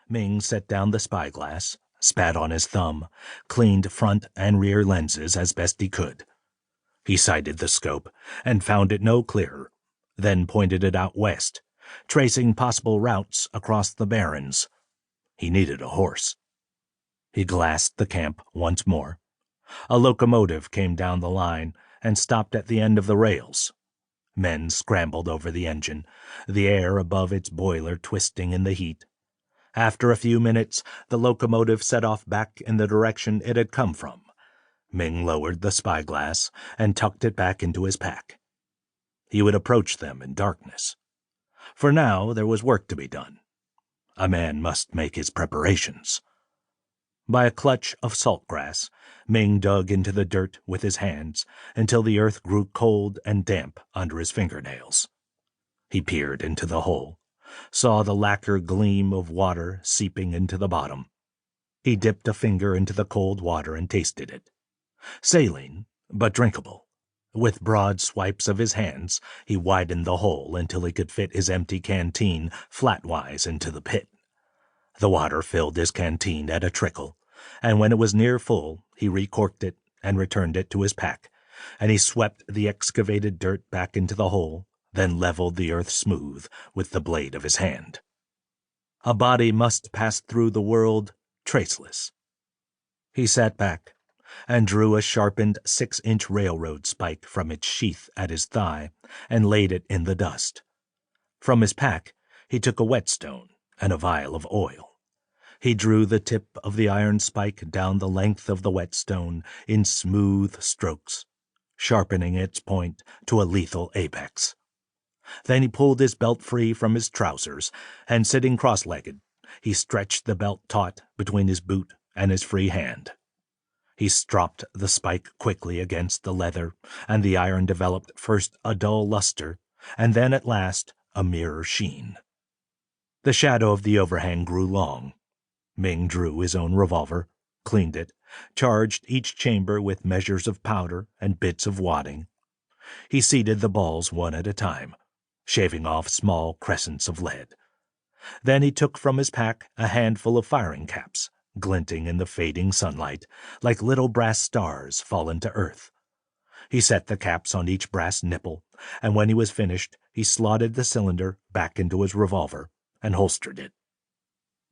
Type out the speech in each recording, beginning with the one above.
Ming set down the spyglass, spat on his thumb, cleaned front and rear lenses as best he could. He sighted the scope and found it no clearer, then pointed it out west, tracing possible routes across the barrens. He needed a horse. He glassed the camp once more. A locomotive came down the line and stopped at the end of the rails. Men scrambled over the engine, the air above its boiler twisting in the heat. After a few minutes, the locomotive set off back in the direction it had come from. Ming lowered the spyglass and tucked it back into his pack. He would approach them in darkness. For now, there was work to be done. A man must make his preparations. By a clutch of saltgrass, Ming dug into the dirt with his hands until the earth grew cold and damp under his fingernails. He peered into the hole, saw the lacquer gleam of water seeping into the bottom. He dipped a finger into the cold water and tasted it. Saline, but drinkable. With broad swipes of his hands, he widened the hole until he could fit his empty canteen flatwise into the pit. The water filled his canteen at a trickle, and when it was near full, he recorked it and returned it to his pack, and he swept the excavated dirt back into the hole, then leveled the earth smooth with the blade of his hand. A body must pass through the world traceless. He sat back and drew a sharpened 6-inch railroad spike from its sheath at his thigh and laid it in the dust. From his pack, he took a whetstone and a vial of oil. He drew the tip of the iron spike down the length of the whetstone in smooth strokes, sharpening its point to a lethal apex. Then he pulled his belt free from his trousers, and sitting cross-legged, he stretched the belt taut between his boot and his free hand. He stropped the spike quickly against the leather, and the iron developed first a dull luster, and then at last a mirror sheen. The shadow of the overhang grew long. Ming drew his own revolver, cleaned it, charged each chamber with measures of powder and bits of wadding. He seeded the balls one at a time, shaving off small crescents of lead. Then he took from his pack a handful of firing caps, glinting in the fading sunlight, like little brass stars fallen to earth. He set the caps on each brass nipple, and when he was finished, he slotted the cylinder back into his revolver and holstered it.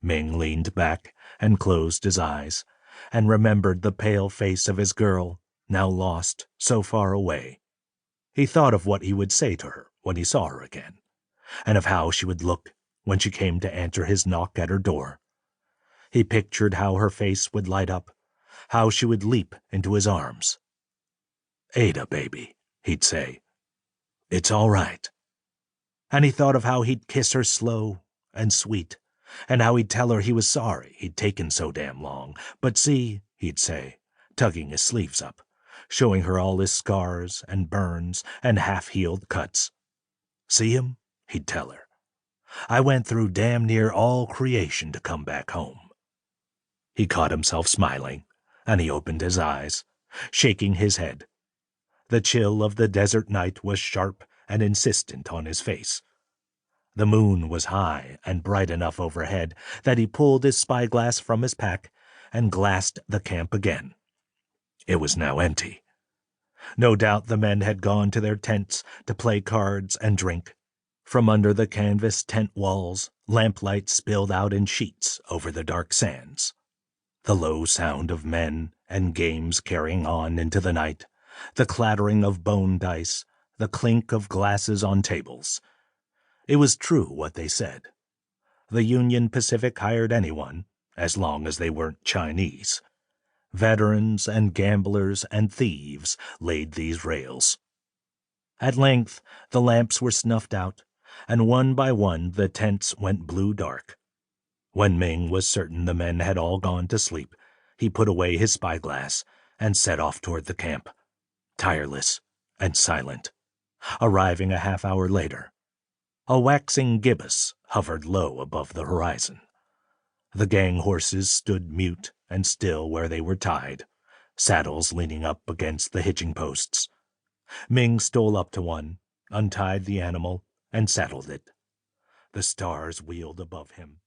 Ming leaned back and closed his eyes, and remembered the pale face of his girl, now lost so far away. He thought of what he would say to her when he saw her again, and of how she would look when she came to answer his knock at her door. He pictured how her face would light up, how she would leap into his arms. "Ada, baby," he'd say. "It's all right." And he thought of how he'd kiss her slow and sweet, and how he'd tell her he was sorry he'd taken so damn long. "But see," he'd say, tugging his sleeves up, showing her all his scars and burns and half-healed cuts. "See 'em?" he'd tell her. "I went through damn near all creation to come back home." He caught himself smiling, and he opened his eyes, shaking his head. The chill of the desert night was sharp and insistent on his face. The moon was high and bright enough overhead that he pulled his spyglass from his pack and glassed the camp again. It was now empty. No doubt the men had gone to their tents to play cards and drink. From under the canvas tent walls, lamplight spilled out in sheets over the dark sands. The low sound of men and games carrying on into the night, the clattering of bone dice, the clink of glasses on tables. It was true what they said. The Union Pacific hired anyone, as long as they weren't Chinese. Veterans and gamblers and thieves laid these rails. At length the lamps were snuffed out, and one by one the tents went blue dark. When Ming was certain the men had all gone to sleep, he put away his spyglass and set off toward the camp, tireless and silent, arriving a half-hour later. A waxing gibbous hovered low above the horizon. The gang horses stood mute and still where they were tied, saddles leaning up against the hitching posts. Ming stole up to one, untied the animal, and saddled it. The stars wheeled above him.